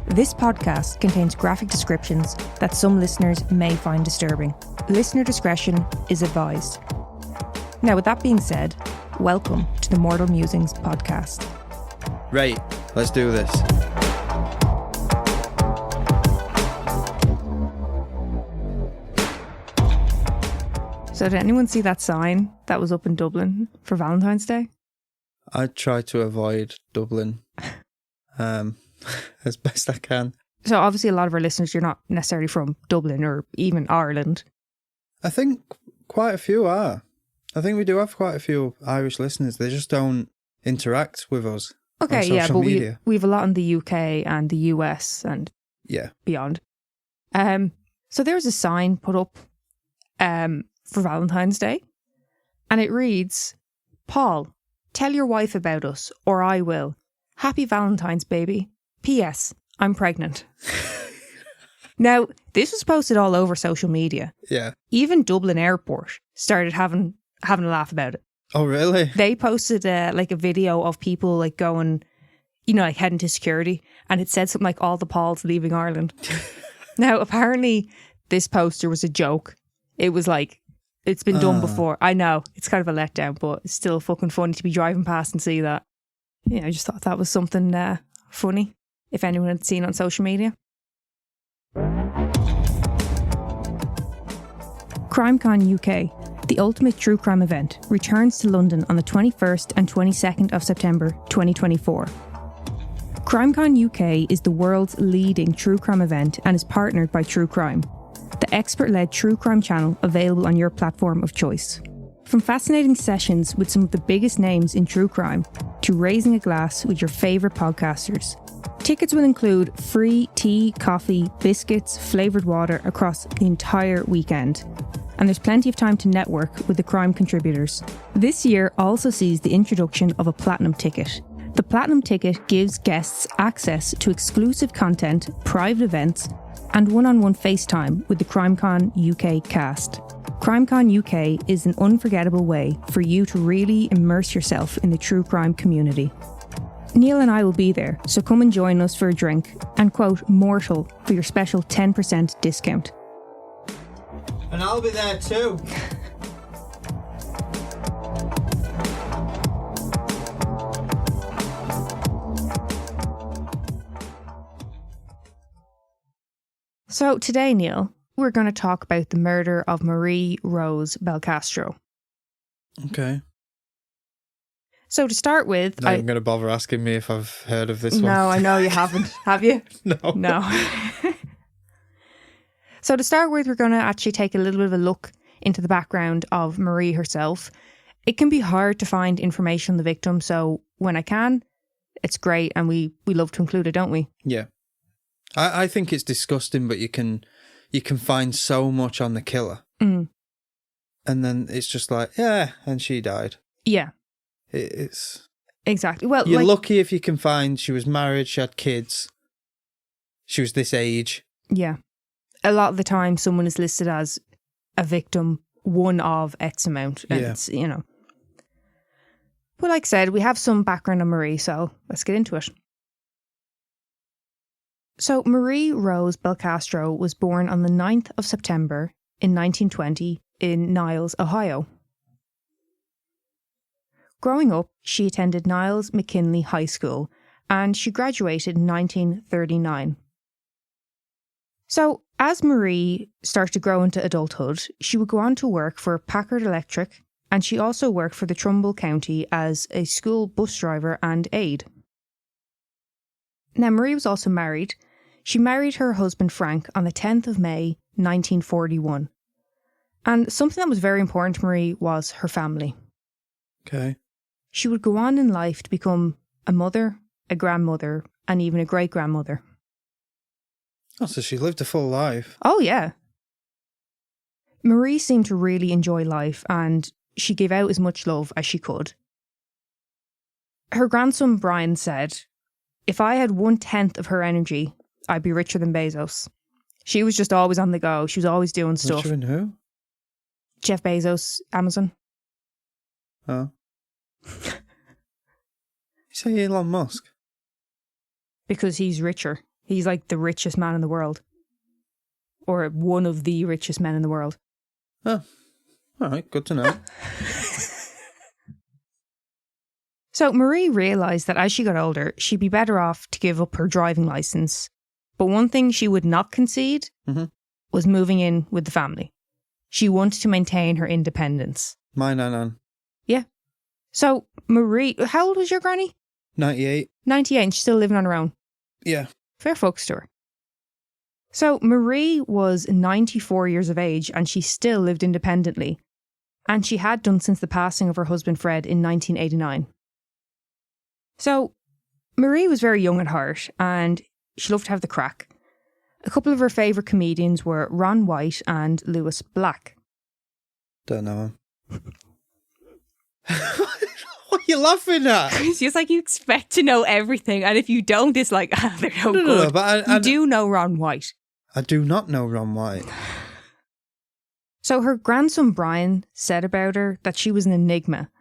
This podcast contains graphic descriptions that some listeners may find disturbing. Listener discretion is advised. Now, with that being said, welcome to the Mortal Musings podcast. Right, let's do this. So did anyone see that sign that was up in Dublin for Valentine's Day? I try to avoid Dublin as best I can. So obviously a lot of our listeners, you're not necessarily from Dublin or even Ireland. I think quite a few are. I think we do have quite a few Irish listeners. They just don't interact with us on social media. We have a lot in the UK and the US and beyond. So there was a sign put up for Valentine's Day, and it reads, "Paul, tell your wife about us, or I will. Happy Valentine's, baby. P.S. I'm pregnant." Now, this was posted all over social media. Yeah. Even Dublin Airport started having a laugh about it. Oh, really? They posted a video of people like going, like heading to security, and it said something like all the Pauls leaving Ireland. Now, apparently, this poster was a joke. It was like, it's been done before. I know, it's kind of a letdown, but it's still fucking funny to be driving past and see that. Yeah, I just thought that was something funny, if anyone had seen on social media. CrimeCon UK, the ultimate true crime event, returns to London on the 21st and 22nd of September 2024. CrimeCon UK is the world's leading true crime event and is partnered by True Crime, the expert-led true crime channel available on your platform of choice. From fascinating sessions with some of the biggest names in true crime to raising a glass with your favourite podcasters. Tickets will include free tea, coffee, biscuits, flavoured water across the entire weekend. And there's plenty of time to network with the crime contributors. This year also sees the introduction of a platinum ticket. The platinum ticket gives guests access to exclusive content, private events, and one-on-one FaceTime with the CrimeCon UK cast. CrimeCon UK is an unforgettable way for you to really immerse yourself in the true crime community. Neil and I will be there, so come and join us for a drink and quote Mortal for your special 10% discount. And I'll be there too. So today, Neil, we're going to talk about the murder of Marie Rose Belcastro. Okay. So to start with... Not even going to bother asking me if I've heard of this one. No, I know you haven't. Have you? No. So to start with, we're going to actually take a little bit of a look into the background of Marie herself. It can be hard to find information on the victim, so when I can, it's great, and we love to include it, don't we? Yeah. I think it's disgusting, but you can find so much on the killer. Mm. And then it's just like, yeah, and she died. Yeah. It's... Exactly. Well, you're lucky if you can find she was married, she had kids, she was this age. Yeah. A lot of the time someone is listed as a victim, one of X amount. And it's, But like I said, we have some background on Marie, so let's get into it. So Marie Rose Belcastro was born on the 9th of September in 1920 in Niles, Ohio. Growing up, she attended Niles McKinley High School and she graduated in 1939. So as Marie started to grow into adulthood, she would go on to work for Packard Electric, and she also worked for the Trumbull County as a school bus driver and aide. Now, Marie was also married. She married her husband Frank on the 10th of May, 1941. And something that was very important to Marie was her family. Okay. She would go on in life to become a mother, a grandmother, and even a great-grandmother. Oh, so she lived a full life. Oh, yeah. Marie seemed to really enjoy life, and she gave out as much love as she could. Her grandson Brian said, "If I had 1/10 of her energy, I'd be richer than Bezos." She was just always on the go. She was always doing stuff. Richer than who? Jeff Bezos, Amazon. Oh. You say Elon Musk? Because he's richer. He's like the richest man in the world. Or one of the richest men in the world. Oh, all right, good to know. So Marie realised that as she got older, she'd be better off to give up her driving licence. But one thing she would not concede was moving in with the family. She wanted to maintain her independence. My nan. Yeah. So Marie, how old was your granny? 98. 98, and she's still living on her own. Yeah. Fair fucks to her. So Marie was 94 years of age and she still lived independently. And she had done since the passing of her husband Fred in 1989. So Marie was very young at heart and she loved to have the crack. A couple of her favourite comedians were Ron White and Lewis Black. Don't know him. What are you laughing at? It's just like you expect to know everything, and if you don't, it's like, they're no good. No, but you do know Ron White. I do not know Ron White. So her grandson Brian said about her that she was an enigma.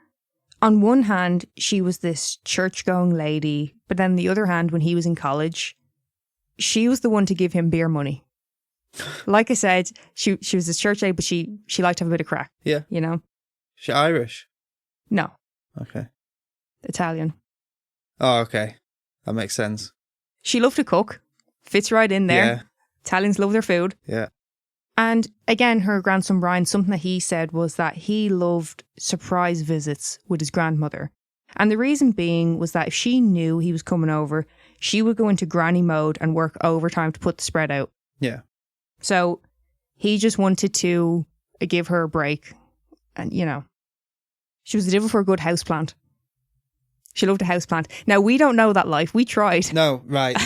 On one hand, she was this church-going lady, but then on the other hand, when he was in college, she was the one to give him beer money. Like I said, she was this church lady, but she liked to have a bit of crack. Yeah. You know? She Irish? No. Okay. Italian. Oh, okay. That makes sense. She loved to cook. Fits right in there. Yeah. Italians love their food. Yeah. And again, her grandson Brian, something that he said was that he loved surprise visits with his grandmother. And the reason being was that if she knew he was coming over, she would go into granny mode and work overtime to put the spread out. Yeah. So he just wanted to give her a break. And, you know, she was the devil for a good houseplant. She loved a houseplant. Now, we don't know that life. We tried. No, right.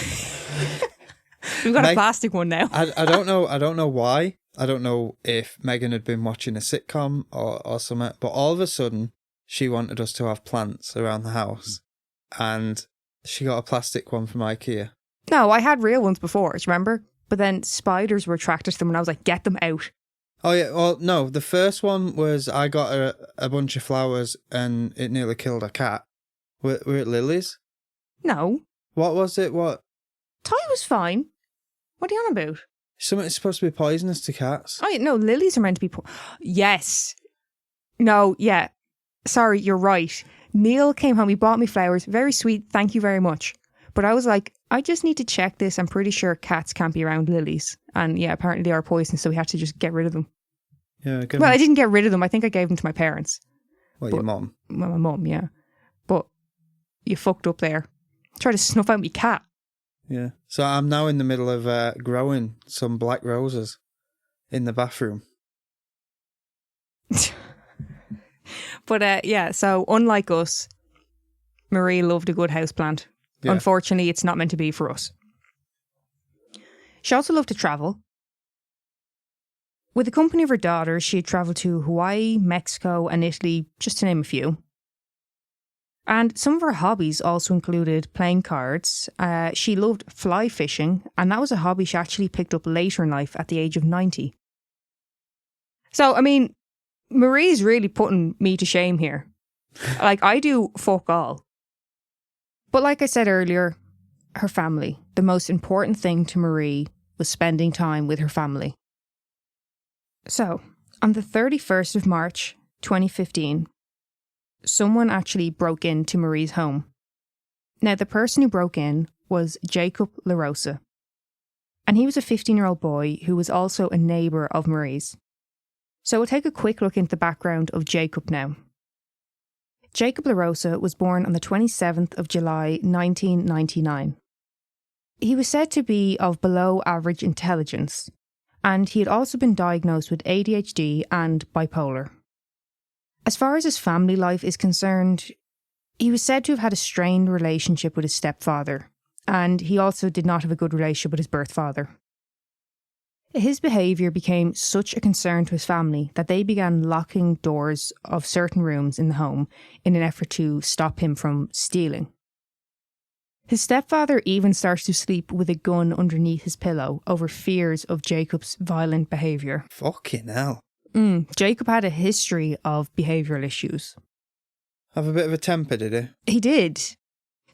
We've got a plastic one now. I don't know. I don't know why. I don't know if Megan had been watching a sitcom or something, but all of a sudden she wanted us to have plants around the house, and she got a plastic one from IKEA. No, I had real ones before, do you remember? But then spiders were attracted to them and I was like, get them out. Oh yeah, well no, the first one was I got a bunch of flowers and it nearly killed a cat. Were it lilies? No. What was it? What? Ty was fine. What are you on about? Something's supposed to be poisonous to cats. Oh no, lilies are meant to be yes. No, yeah. Sorry, you're right. Neil came home, he bought me flowers. Very sweet, thank you very much. But I was like, I just need to check this. I'm pretty sure cats can't be around lilies. And yeah, apparently they are poisonous, so we had to just get rid of them. Yeah. Well, I didn't get rid of them. I think I gave them to my parents. Well, your mum. Well, my mum, yeah. But you fucked up there. Try to snuff out my cat. Yeah. So I'm now in the middle of growing some black roses in the bathroom. But yeah, so unlike us, Marie loved a good houseplant. Yeah. Unfortunately, it's not meant to be for us. She also loved to travel. With the company of her daughters, she had travelled to Hawaii, Mexico and Italy, just to name a few. And some of her hobbies also included playing cards. She loved fly fishing, and that was a hobby she actually picked up later in life at the age of 90. So, I mean, Marie's really putting me to shame here. Like, I do fuck all. But like I said earlier, her family. The most important thing to Marie was spending time with her family. So, on the 31st of March, 2015, someone actually broke into Marie's home. Now, the person who broke in was Jacob LaRosa. And he was a 15-year-old boy who was also a neighbour of Marie's. So we'll take a quick look into the background of Jacob now. Jacob LaRosa was born on the 27th of July 1999. He was said to be of below average intelligence, and he had also been diagnosed with ADHD and bipolar. As far as his family life is concerned, he was said to have had a strained relationship with his stepfather, and he also did not have a good relationship with his birth father. His behaviour became such a concern to his family that they began locking doors of certain rooms in the home in an effort to stop him from stealing. His stepfather even started to sleep with a gun underneath his pillow over fears of Jacob's violent behaviour. Fucking hell. Jacob had a history of behavioural issues. Have a bit of a temper, did he? He did.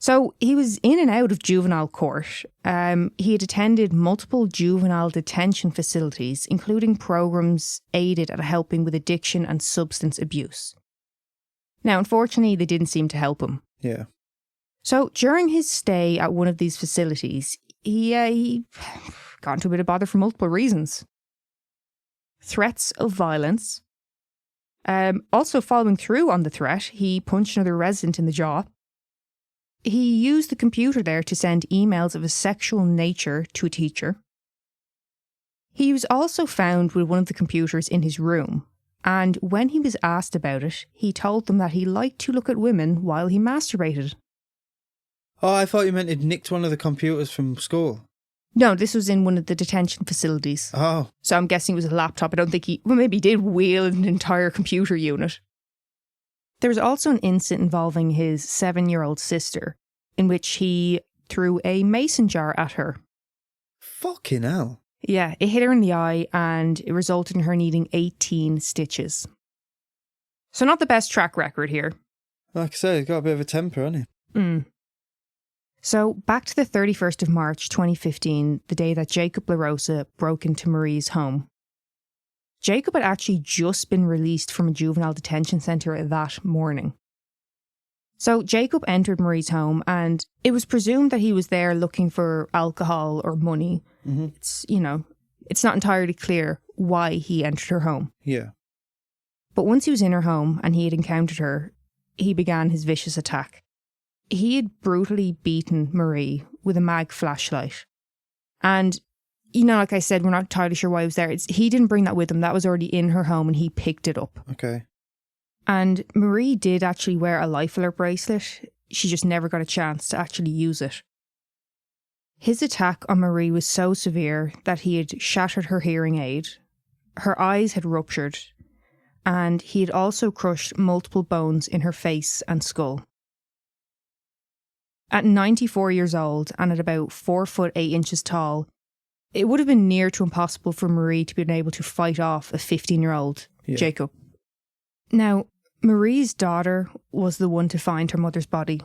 So he was in and out of juvenile court. He had attended multiple juvenile detention facilities, including programs aided at helping with addiction and substance abuse. Now, unfortunately, they didn't seem to help him. Yeah. So during his stay at one of these facilities, he got into a bit of bother for multiple reasons. Threats of violence. Also following through on the threat, he punched another resident in the jaw. He used the computer there to send emails of a sexual nature to a teacher. He was also found with one of the computers in his room, and when he was asked about it, he told them that he liked to look at women while he masturbated. Oh, I thought you meant he'd nicked one of the computers from school. No, this was in one of the detention facilities. Oh. So I'm guessing it was a laptop. I don't think maybe he did wheel an entire computer unit. There was also an incident involving his 7-year-old sister, in which he threw a mason jar at her. Fucking hell. Yeah, it hit her in the eye and it resulted in her needing 18 stitches. So not the best track record here. Like I said, he's got a bit of a temper, hasn't he? So back to the 31st of March 2015, the day that Jacob LaRosa broke into Marie's home. Jacob had actually just been released from a juvenile detention centre that morning. So Jacob entered Marie's home and it was presumed that he was there looking for alcohol or money. Mm-hmm. It's not entirely clear why he entered her home. Yeah. But once he was in her home and he had encountered her, he began his vicious attack. He had brutally beaten Marie with a mag flashlight. And, like I said, we're not entirely sure why he was there. He didn't bring that with him. That was already in her home and he picked it up. Okay. And Marie did actually wear a life alert bracelet. She just never got a chance to actually use it. His attack on Marie was so severe that he had shattered her hearing aid. Her eyes had ruptured. And he had also crushed multiple bones in her face and skull. At 94 years old and at about 4 foot 8 inches tall, it would have been near to impossible for Marie to be able to fight off a 15-year-old Jacob. Now, Marie's daughter was the one to find her mother's body.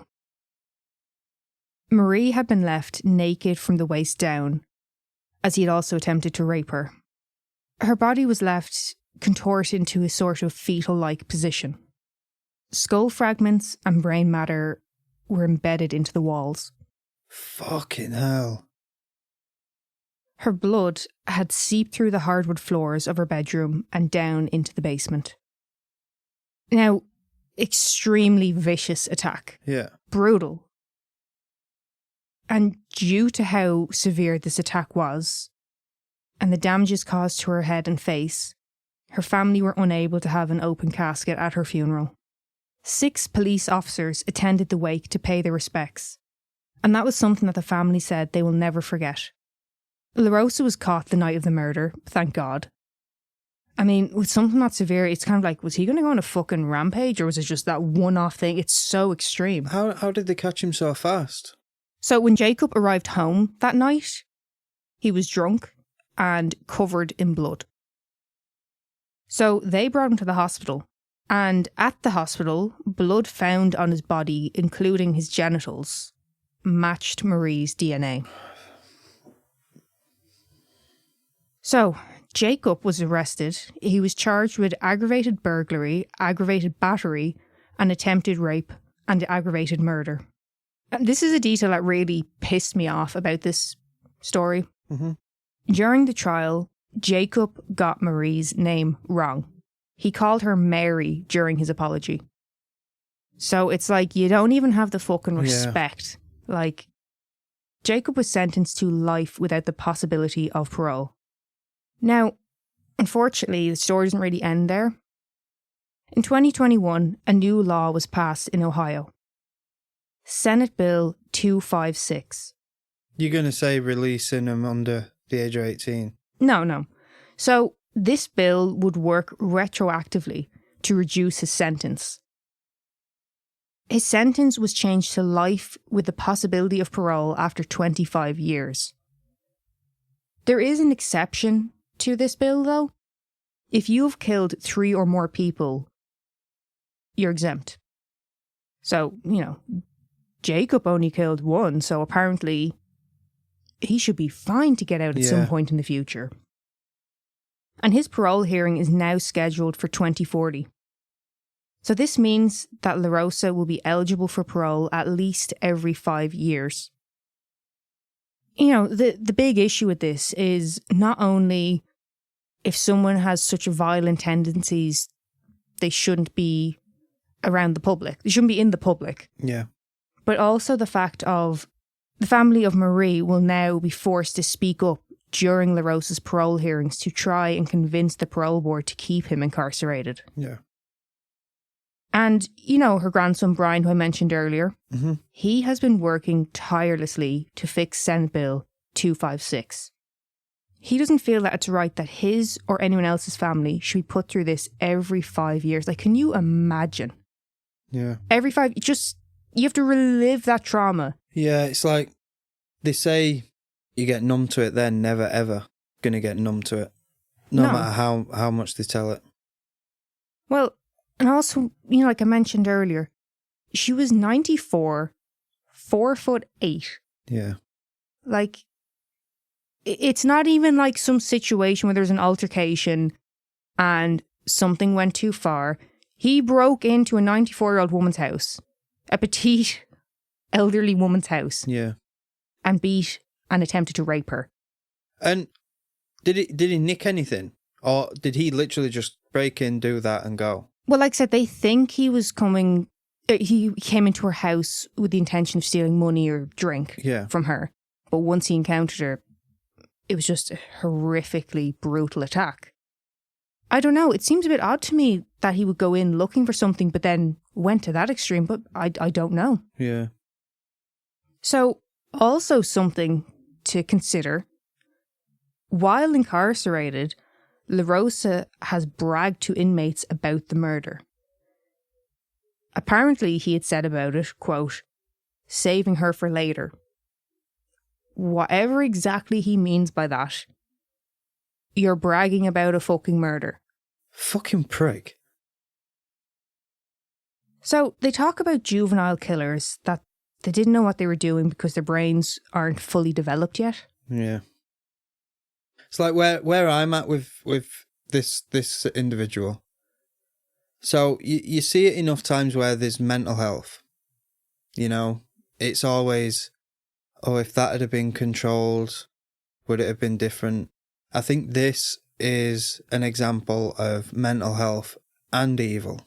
Marie had been left naked from the waist down, as he had also attempted to rape her. Her body was left contorted into a sort of fetal-like position. Skull fragments and brain matter were embedded into the walls. Fucking hell. Her blood had seeped through the hardwood floors of her bedroom and down into the basement. Now, extremely vicious attack. Yeah. Brutal. And due to how severe this attack was, and the damages caused to her head and face, her family were unable to have an open casket at her funeral. 6 police officers attended the wake to pay their respects, and that was something that the family said they will never forget. LaRosa was caught the night of the murder, thank God. I mean, with something that severe, it's kind of like, was he going to go on a fucking rampage, or was it just that one-off thing? It's so extreme. How did they catch him so fast? So when Jacob arrived home that night, he was drunk and covered in blood. So they brought him to the hospital. And at the hospital, blood found on his body, including his genitals, matched Marie's DNA. So, Jacob was arrested. He was charged with aggravated burglary, aggravated battery, and attempted rape, and aggravated murder. And this is a detail that really pissed me off about this story. Mm-hmm. During the trial, Jacob got Marie's name wrong. He called her Mary during his apology. So it's like, you don't even have the fucking respect. Yeah. Like, Jacob was sentenced to life without the possibility of parole. Now, unfortunately, the story doesn't really end there. In 2021, a new law was passed in Ohio. Senate Bill 256. You're going to say releasing him under the age of 18? No. So, this bill would work retroactively to reduce his sentence. His sentence was changed to life with the possibility of parole after 25 years. There is an exception to this bill, though. If you have killed 3 or more people, you're exempt. So, Jacob only killed one, so apparently he should be fine to get out at some point in the future. And his parole hearing is now scheduled for 2040. So this means that LaRosa will be eligible for parole at least every 5 years. You know, the big issue with this is not only if someone has such violent tendencies, they shouldn't be around the public. They shouldn't be in the public. Yeah. But also the fact of the family of Marie will now be forced to speak up during LaRosa's parole hearings to try and convince the parole board to keep him incarcerated. Yeah. And, you know, her grandson Brian, who I mentioned earlier, he has been working tirelessly to fix Senate Bill 256. He doesn't feel that it's right that his or anyone else's family should be put through this every 5 years. Like, can you imagine? Yeah. Every 5, you have to relive that trauma. Yeah, it's like they say you get numb to it, they're never ever going to get numb to it. No matter how much they tell it. Well, and also, you know, like I mentioned earlier, she was 94, 4'8". Yeah. Like, it's not even like some situation where there's an altercation and something went too far. He broke into a 94-year-old woman's house, a petite, elderly woman's house. Yeah. And beat and attempted to rape her. And did he nick anything? Or did he literally just break in, do that and go? Well, like I said, they think he came into her house with the intention of stealing money or drink from her. But once he encountered her, it was just a horrifically brutal attack. I don't know. It seems a bit odd to me that he would go in looking for something, but then went to that extreme. But I don't know. Yeah. So, also something to consider. While incarcerated, LaRosa has bragged to inmates about the murder. Apparently, he had said about it, quote, saving her for later. Whatever exactly he means by that, you're bragging about a fucking murder. Fucking prick. So, they talk about juvenile killers, that they didn't know what they were doing because their brains aren't fully developed yet. Yeah. It's like where I'm at with this individual. So you see it enough times where there's mental health. You know, it's always, oh, if that had been controlled, would it have been different? I think this is an example of mental health and evil.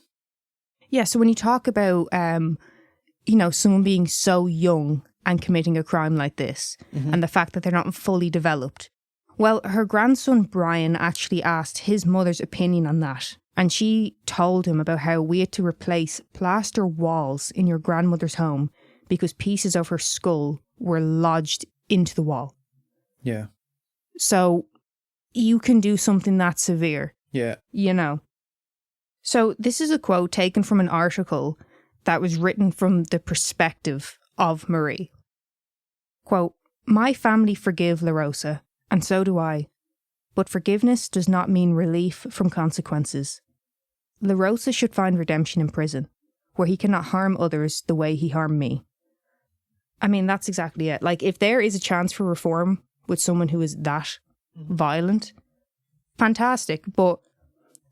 Yeah, so when you talk about, you know, someone being so young and committing a crime like this, and the fact that they're not fully developed, well, her grandson Brian actually asked his mother's opinion on that. And she told him about how we had to replace plaster walls in your grandmother's home because pieces of her skull were lodged into the wall. Yeah. So you can do something that severe. Yeah. You know. So this is a quote taken from an article that was written from the perspective of Marie. Quote, my family forgive LaRosa, and so do I. But forgiveness does not mean relief from consequences. LaRosa should find redemption in prison, where he cannot harm others the way he harmed me. I mean, that's exactly it. Like, if there is a chance for reform with someone who is that violent, fantastic. But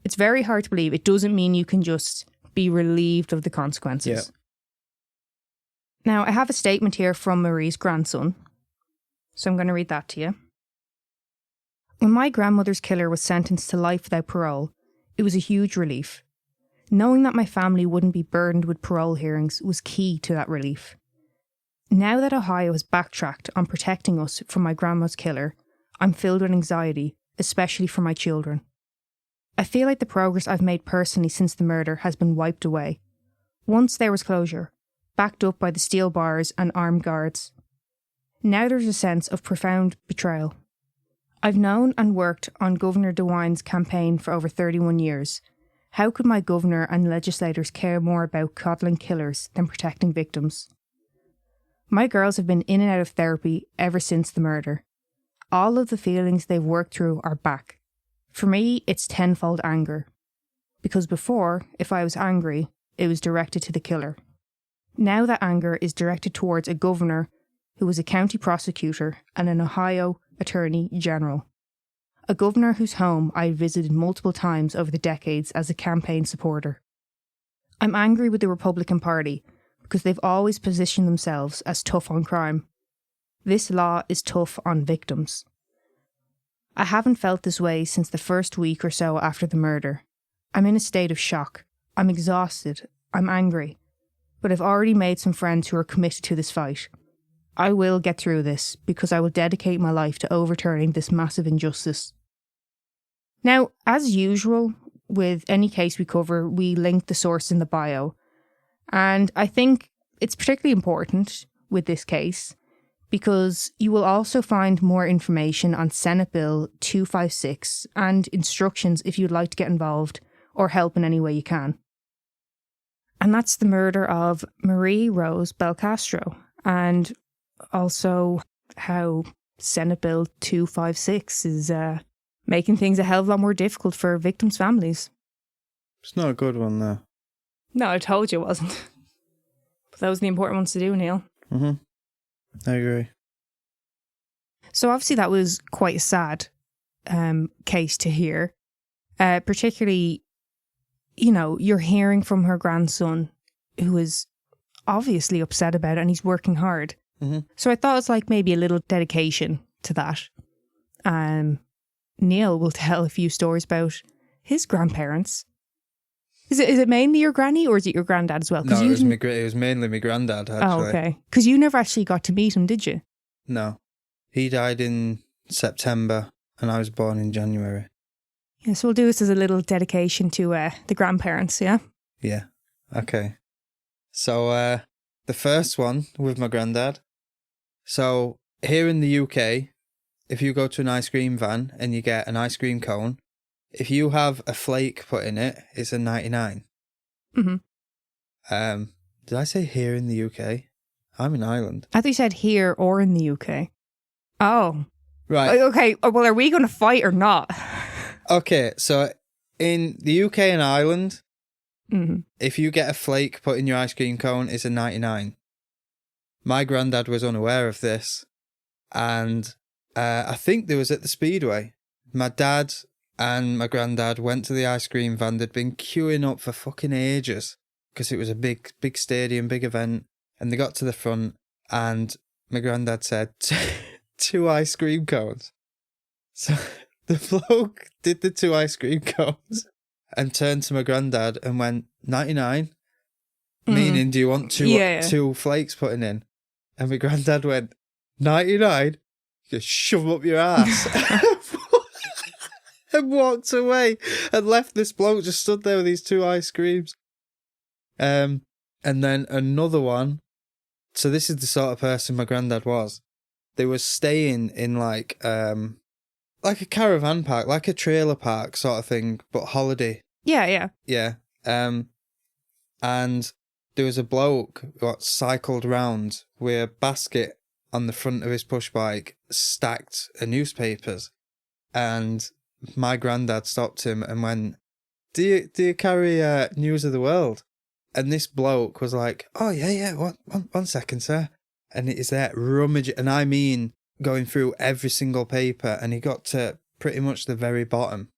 it's very hard to believe. It doesn't mean you can just be relieved of the consequences. Yeah. Now, I have a statement here from Marie's grandson, so I'm going to read that to you. When my grandmother's killer was sentenced to life without parole, it was a huge relief. Knowing that my family wouldn't be burdened with parole hearings was key to that relief. Now that Ohio has backtracked on protecting us from my grandma's killer, I'm filled with anxiety, especially for my children. I feel like the progress I've made personally since the murder has been wiped away. Once there was closure, backed up by the steel bars and armed guards. Now there's a sense of profound betrayal. I've known and worked on Governor DeWine's campaign for over 31 years. How could my governor and legislators care more about coddling killers than protecting victims? My girls have been in and out of therapy ever since the murder. All of the feelings they've worked through are back. For me, it's tenfold anger. Because before, if I was angry, it was directed to the killer. Now that anger is directed towards a governor who was a county prosecutor and an Ohio attorney general. A governor whose home I visited multiple times over the decades as a campaign supporter. I'm angry with the Republican Party because they've always positioned themselves as tough on crime. This law is tough on victims. I haven't felt this way since the first week or so after the murder. I'm in a state of shock. I'm exhausted. I'm angry. But I've already made some friends who are committed to this fight. I will get through this because I will dedicate my life to overturning this massive injustice. Now, as usual, with any case we cover, we link the source in the bio. And I think it's particularly important with this case because you will also find more information on Senate Bill 256 and instructions if you'd like to get involved or help in any way you can. And that's the murder of Marie Rose Belcastro, and also how Senate Bill 256 is making things a hell of a lot more difficult for victims' families. It's not a good one, though. No, I told you it wasn't. But those are the important ones to do, Neil. Mm-hmm. I agree. So obviously that was quite a sad case to hear. Particularly, you know, you're hearing from her grandson who is obviously upset about it and he's working hard. Mm-hmm. So I thought it's like maybe a little dedication to that. Neil will tell a few stories about his grandparents. Is it mainly your granny or is it your granddad as well? No, it was mainly my granddad, actually. Oh, okay. Because you never actually got to meet him, did you? No. He died in September and I was born in January. Yeah, so we'll do this as a little dedication to the grandparents, yeah? Yeah. Okay. So the first one with my granddad. So here in the UK, if you go to an ice cream van and you get an ice cream cone, if you have a flake put in it, it's a 99. Mm-hmm. Did I say here in the UK? I'm in Ireland. I thought you said here or in the UK. Oh. Right. Okay, well, are we going to fight or not? Okay, so in the UK and Ireland, Mm-hmm. if you get a flake put in your ice cream cone, it's a 99. My granddad was unaware of this, and I think there was at the Speedway. My dad and my granddad went to the ice cream van. They'd been queuing up for fucking ages because it was a big stadium, big event, and they got to the front, and my granddad said, 2 ice cream cones. So the bloke did the 2 ice cream cones and turned to my granddad and went, 99? Meaning, do you want two flakes putting in? And my granddad went, 99? Just shove up your ass. And walked away and left this bloke just stood there with these 2 ice creams. And then another one. So this is the sort of person my granddad was. They were staying in like a caravan park, like a trailer park sort of thing, but holiday. Yeah. Yeah. And there was a bloke who got cycled round with a basket on the front of his push bike stacked of newspapers. And my granddad stopped him and went, do you carry News of the World? And this bloke was like, oh, yeah, one second, sir. And it is there rummaging, and I mean going through every single paper, and he got to pretty much the very bottom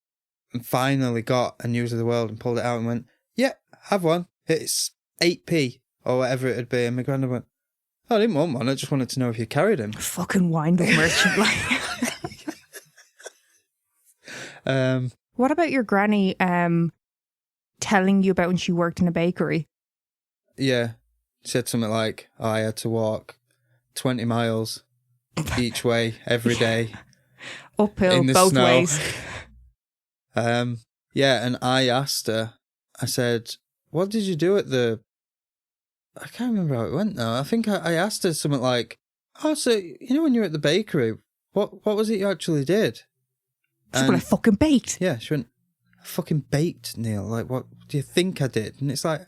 and finally got a News of the World and pulled it out and went, yeah, have one. It's 8p or whatever it would be. And my granddad went, oh, I didn't want one. I just wanted to know if you carried him. Fucking wind-up merchant. What about your granny telling you about when she worked in a bakery? Yeah. She said something like, oh, I had to walk 20 miles each way every day. Uphill in the both snow. ways. Yeah, and I asked her, I said, what did you do at the... I can't remember how it went now. I think I asked her something like, oh, so, you know when you were at the bakery, what was it you actually did? She's what I fucking baked. Yeah, she went, I fucking baked, Neil. Like, what do you think I did? And it's like,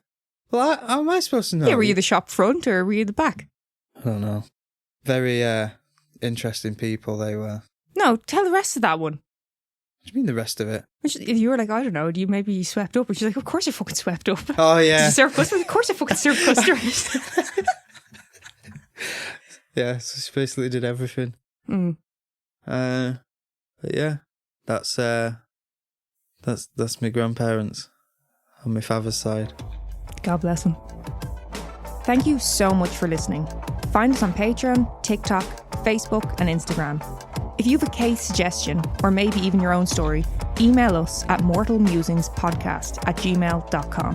well, how am I supposed to know? Yeah, were you the shop front or were you the back? I don't know. Very interesting people they were. No, tell the rest of that one. What do you mean the rest of it? If you were like, I don't know, do you maybe swept up? And she's like, of course you're fucking swept up. Oh, yeah. Did you serve customers? Of course I fucking serve customers. Yeah, so she basically did everything. Mm. But yeah, that's my grandparents on my father's side. God bless them. Thank you so much for listening. Find us on Patreon, TikTok, Facebook and Instagram. If you have a case suggestion, or maybe even your own story, email us at mortalmusingspodcast@gmail.com.